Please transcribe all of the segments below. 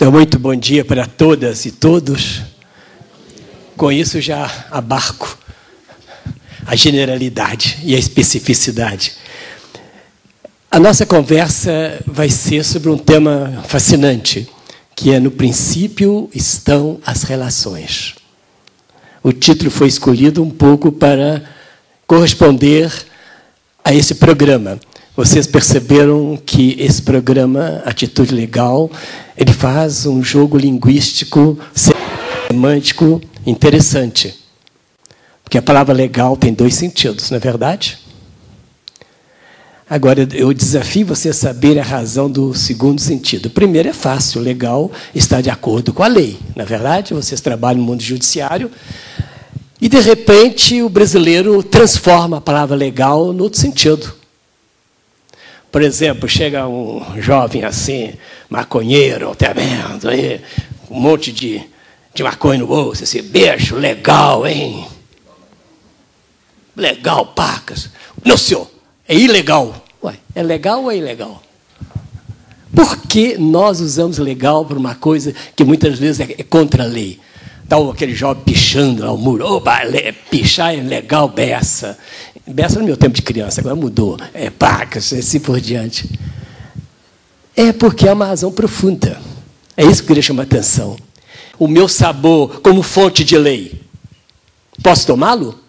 Então, muito bom dia para todas e todos. Com isso, já abarco a generalidade e a especificidade. A nossa conversa vai ser sobre um tema fascinante, que é, no princípio, estão as relações. O título foi escolhido um pouco para corresponder a esse programa. Vocês perceberam que esse programa, Atitude Legal, ele faz um jogo linguístico, semântico interessante. Porque a palavra legal tem dois sentidos, não é verdade? Agora, eu desafio você a saber a razão do segundo sentido. O primeiro é fácil, legal está de acordo com a lei. Na verdade, vocês trabalham no mundo judiciário e, de repente, o brasileiro transforma a palavra legal no outro sentido. Por exemplo, chega um jovem assim, maconheiro, tá vendo aí, um monte de maconha no bolso, esse bicho, legal, hein? Legal, pacas. Não, senhor, é ilegal. Ué, é legal ou é ilegal? Por que nós usamos legal para uma coisa que muitas vezes é contra a lei? Está aquele jovem pichando lá o muro. Opa, pichar é legal, beça. Beça no meu tempo de criança, agora mudou. É pacas, assim por diante. É porque é uma razão profunda. É isso que eu queria chamar a atenção. O meu sabor como fonte de lei. Posso tomá-lo?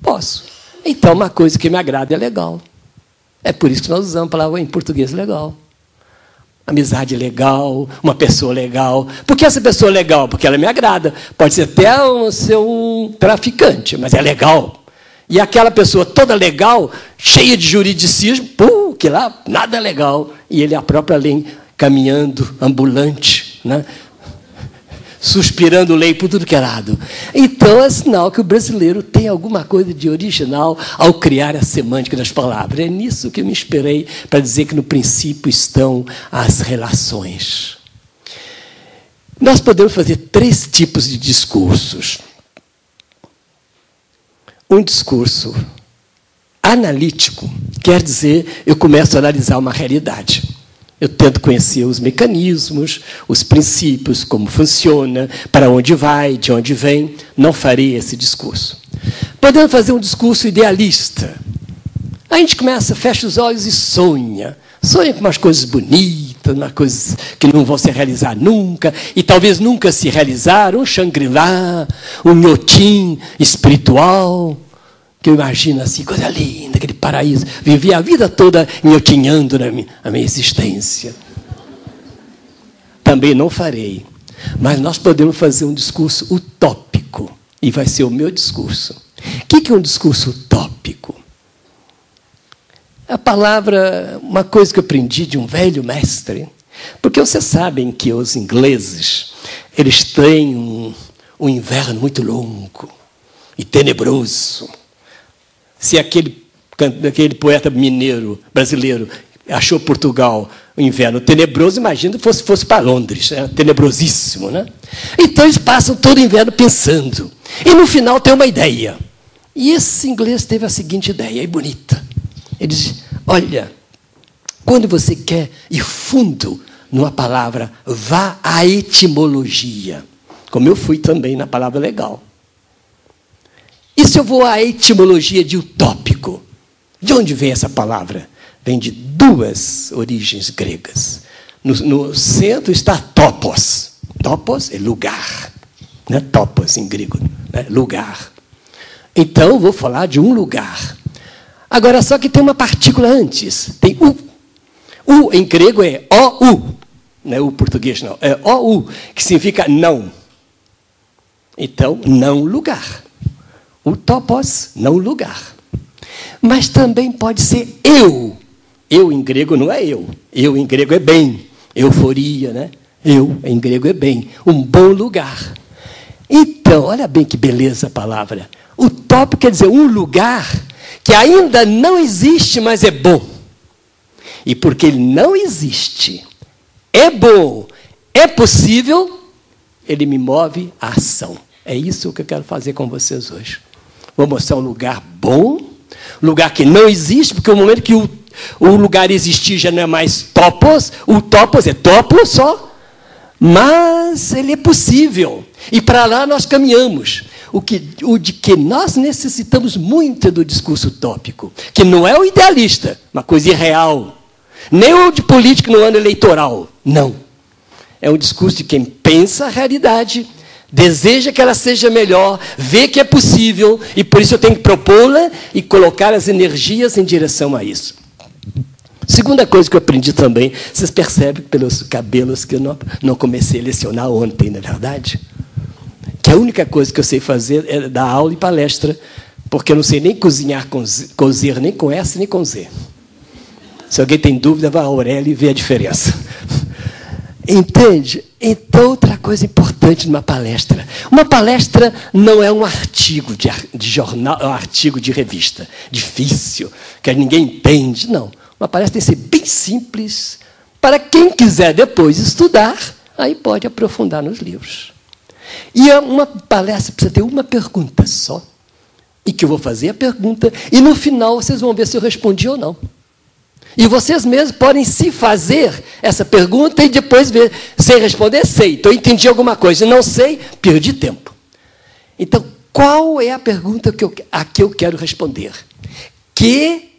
Posso. Então, uma coisa que me agrada é legal. É por isso que nós usamos a palavra em português legal. Amizade legal, uma pessoa legal. Por que essa pessoa é legal? Porque ela me agrada. Pode ser até ser um traficante, mas é legal. E aquela pessoa toda legal, cheia de juridicismo, que lá nada é legal. E ele é a própria lei, caminhando, ambulante, né? Suspirando lei por tudo que é lado. Então, é sinal que o brasileiro tem alguma coisa de original ao criar a semântica das palavras. É nisso que eu me inspirei para dizer que, no princípio, estão as relações. Nós podemos fazer 3 tipos de discursos. Um discurso analítico quer dizer eu começo a analisar uma realidade. Eu tento conhecer os mecanismos, os princípios, como funciona, para onde vai, de onde vem. Não farei esse discurso. Podemos fazer um discurso idealista. A gente começa, fecha os olhos e sonha. Sonha com umas coisas bonitas, umas coisas que não vão se realizar nunca, e talvez nunca se realizaram. Um Shangri-La, um Nhotim espiritual, que eu imagino assim, coisa linda, aquele paraíso. Vivi a vida toda nhotinhando na minha existência. Também não farei. Mas nós podemos fazer um discurso utópico. E vai ser o meu discurso. O que é um discurso utópico? A palavra, uma coisa que eu aprendi de um velho mestre, porque vocês sabem que os ingleses, eles têm um inverno muito longo e tenebroso. Se aquele poeta mineiro, brasileiro, achou Portugal o inverno tenebroso, imagina se fosse para Londres, era tenebrosíssimo, né? Então eles passam todo o inverno pensando. E no final tem uma ideia. E esse inglês teve a seguinte ideia, e bonita. Ele diz, olha, quando você quer ir fundo numa palavra, vá à etimologia. Como eu fui também na palavra legal. E se eu vou à etimologia de utópico? De onde vem essa palavra? Vem de 2 origens gregas. No centro está topos. Topos é lugar. Né? Topos em grego, né? Lugar. Então, eu vou falar de um lugar. Agora, só que tem uma partícula antes. Tem u. U em grego é o-u. Não é o português, não. É o-u, que significa não. Então, não lugar. O topos, não lugar. Mas também pode ser eu. Eu, em grego, não é eu. Eu, em grego, é bem. Euforia, né? Eu, em grego, é bem. Um bom lugar. Então, olha bem que beleza a palavra. Utópico quer dizer um lugar que ainda não existe, mas é bom. E porque ele não existe, é bom, é possível, ele me move à ação. É isso que eu quero fazer com vocês hoje. Vou mostrar um lugar bom, um lugar que não existe, porque o momento que o lugar existir já não é mais topos, o topos é topo só, Mas ele é possível. E para lá nós caminhamos. O de que nós necessitamos muito é do discurso utópico, que não é o idealista, uma coisa irreal. Nem o de político no ano eleitoral. Não. É um discurso de quem pensa a realidade, deseja que ela seja melhor, vê que é possível, e por isso eu tenho que propô-la e colocar as energias em direção a isso. Segunda coisa que eu aprendi também, vocês percebem pelos cabelos que eu não comecei a lecionar ontem, não é verdade? Que a única coisa que eu sei fazer é dar aula e palestra, porque eu não sei nem cozinhar cozer nem com S nem com Z. Se alguém tem dúvida, vá a Aurélia e vê a diferença. Entende? Então, outra coisa importante numa palestra. Uma palestra não é um artigo de jornal, é um artigo de revista. Difícil, que ninguém entende. Não. Uma palestra tem que ser bem simples, para quem quiser depois estudar, aí pode aprofundar nos livros. E uma palestra precisa ter uma pergunta só, e que eu vou fazer a pergunta, e no final vocês vão ver se eu respondi ou não. E vocês mesmos podem se fazer essa pergunta e depois ver. Sem responder, sei. Então, eu entendi alguma coisa. Não sei, perdi tempo. Então, qual é a pergunta a que eu quero responder? Que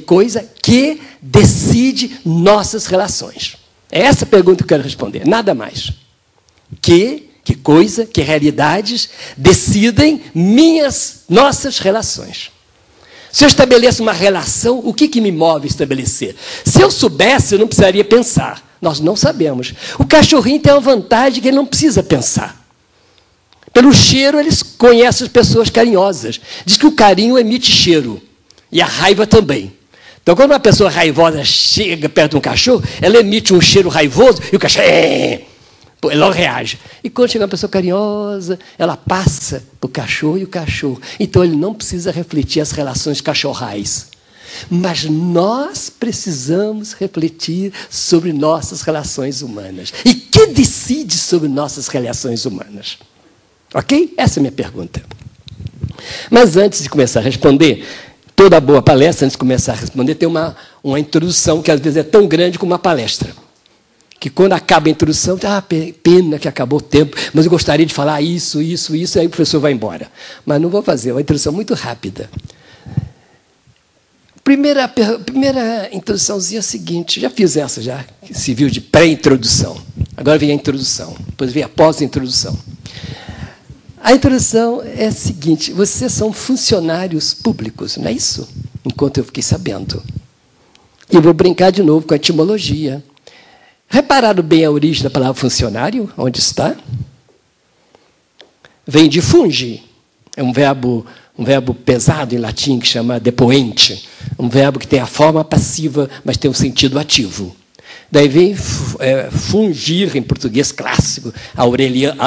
coisa que decide nossas relações? É essa pergunta que eu quero responder, nada mais. Que coisa, que realidades decidem nossas relações? Se eu estabeleço uma relação, o que me move a estabelecer? Se eu soubesse, eu não precisaria pensar. Nós não sabemos. O cachorrinho tem a vantagem que ele não precisa pensar. Pelo cheiro, eles conhecem as pessoas carinhosas. Diz que o carinho emite cheiro. E a raiva também. Então, quando uma pessoa raivosa chega perto de um cachorro, ela emite um cheiro raivoso e o cachorro... ela reage. E quando chega uma pessoa carinhosa, ela passa para o cachorro e o cachorro. Então, ele não precisa refletir as relações cachorrais. Mas nós precisamos refletir sobre nossas relações humanas. E que decide sobre nossas relações humanas? Ok? Essa é a minha pergunta. Mas antes de começar a responder, toda boa palestra, antes de começar a responder, tem uma introdução que às vezes é tão grande como uma palestra. Que quando acaba a introdução, pena que acabou o tempo, mas eu gostaria de falar isso, e aí o professor vai embora. Mas não vou fazer, é uma introdução muito rápida. Primeira introduçãozinha é a seguinte, já fiz essa, já, que se viu de pré-introdução. Agora vem a introdução, depois vem a pós-introdução. A introdução é a seguinte, vocês são funcionários públicos, não é isso? Enquanto eu fiquei sabendo. E vou brincar de novo com a etimologia. Repararam bem a origem da palavra funcionário? Onde está? Vem de fungi. É um verbo pesado em latim que chama depoente. Um verbo que tem a forma passiva, mas tem um sentido ativo. Daí vem fungir, em português clássico,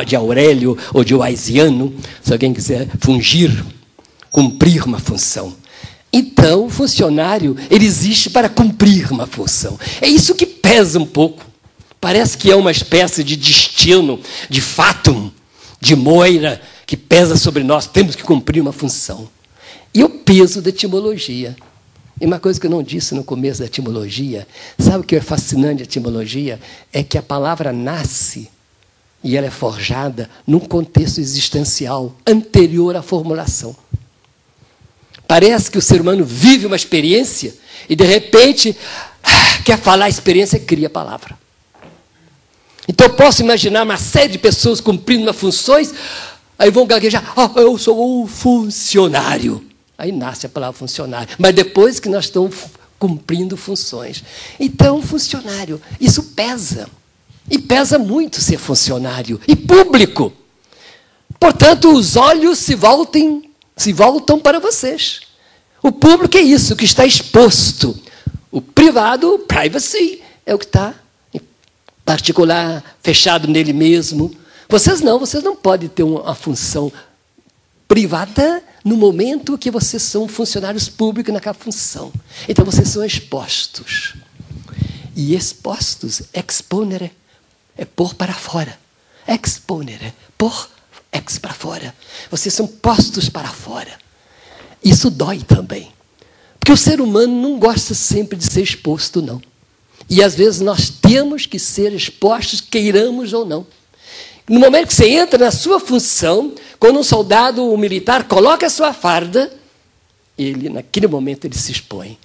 de Aurélio ou de Oasiano, se alguém quiser fungir, cumprir uma função. Então, o funcionário ele existe para cumprir uma função. É isso que pesa um pouco. Parece que é uma espécie de destino, de fatum, de moira, que pesa sobre nós. Temos que cumprir uma função. E o peso da etimologia. E uma coisa que eu não disse no começo da etimologia, sabe o que é fascinante da etimologia? É que a palavra nasce e ela é forjada num contexto existencial anterior à formulação. Parece que o ser humano vive uma experiência e, de repente, quer falar a experiência e cria a palavra. Então, eu posso imaginar uma série de pessoas cumprindo funções, aí vão gaguejar, eu sou um funcionário. Aí nasce a palavra funcionário. Mas depois que nós estamos cumprindo funções. Então, funcionário, isso pesa. E pesa muito ser funcionário. E público. Portanto, os olhos se voltam para vocês. O público é isso, que está exposto. O privado, o privacy, é o que está em particular, fechado nele mesmo. Vocês não podem ter uma função privada no momento que vocês são funcionários públicos naquela função. Então, vocês são expostos. E expostos, exponere, é pôr para fora. Exponere, pôr para fora. Vocês são postos para fora. Isso dói também. Porque o ser humano não gosta sempre de ser exposto, não. E, às vezes, nós temos que ser expostos, queiramos ou não. No momento que você entra na sua função, quando um soldado ou um militar coloca a sua farda, naquele momento, ele se expõe.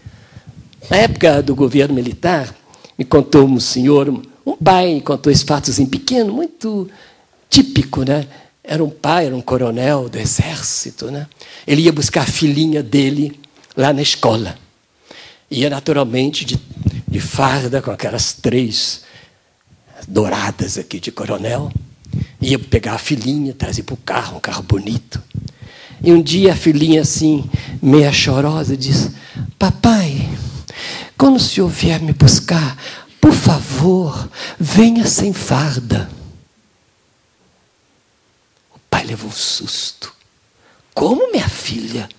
Na época do governo militar, me contou um senhor, um pai, contou esse fatozinho pequeno, muito típico, né? Era um pai, era um coronel do exército, né? Ele ia buscar a filhinha dele lá na escola. Ia, naturalmente, de farda, com aquelas 3 douradas aqui de coronel. Ia pegar a filhinha, trazer para o carro, um carro bonito. E um dia a filhinha, assim, meia chorosa, disse: papai, quando o senhor vier me buscar, por favor, venha sem farda. O pai levou um susto. Como, minha filha?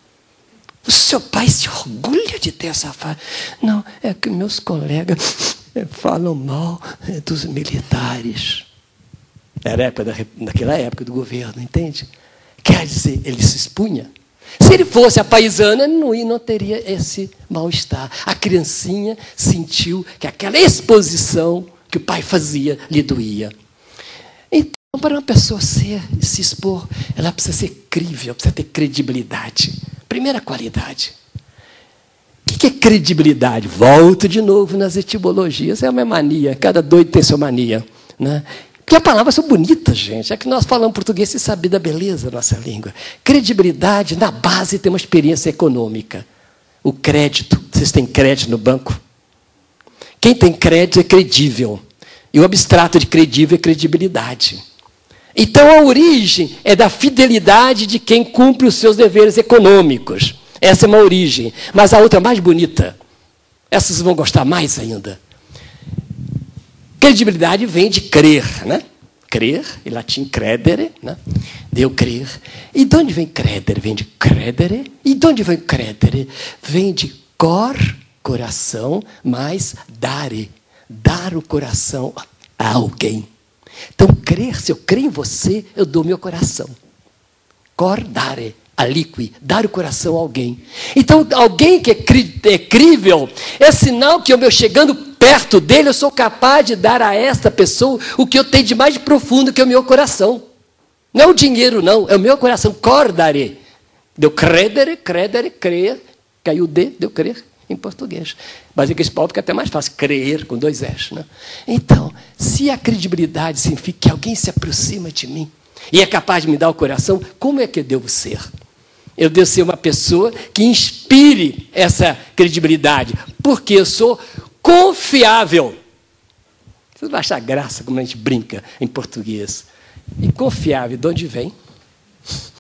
O seu pai se orgulha de ter essa farda? Não, é que meus colegas falam mal dos militares. Era naquela época do governo, entende? Quer dizer, ele se expunha. Se ele fosse a paisana, não teria esse mal-estar. A criancinha sentiu que aquela exposição que o pai fazia lhe doía. Então, para uma pessoa se expor, ela precisa ser crível, precisa ter credibilidade. Primeira qualidade. O que é credibilidade? Volto de novo nas etimologias. É uma mania, cada doido tem sua mania, né? Porque as palavras são bonitas, gente. É que nós falamos português sem saber da beleza da nossa língua. Credibilidade, na base, tem uma experiência econômica. O crédito. Vocês têm crédito no banco? Quem tem crédito é credível. E o abstrato de credível é credibilidade. Então, a origem é da fidelidade de quem cumpre os seus deveres econômicos. Essa é uma origem. Mas a outra mais bonita. Essas vão gostar mais ainda. Credibilidade vem de crer, né? Crer, em latim, credere, né? De eu crer. E de onde vem credere? Vem de credere. E de onde vem credere? Vem de cor, coração, mais dare. Dar o coração a alguém. Então, crer, se eu creio em você, eu dou meu coração. Cor, dare. Aliqui, dar o coração a alguém. Então, alguém que é crível, é sinal que eu chegando perto dele, eu sou capaz de dar a esta pessoa o que eu tenho de mais profundo, que é o meu coração. Não é o dinheiro, não, é o meu coração. Cordare. Deu credere, crer. Caiu D, deu crer em português. Mas em espanhol fica até mais fácil, crer com 2 S. Né? Então, se a credibilidade significa que alguém se aproxima de mim e é capaz de me dar o coração, como é que eu devo ser? Eu devo ser uma pessoa que inspire essa credibilidade, porque eu sou confiável. Vocês vão achar graça como a gente brinca em português. E confiável, de onde vem?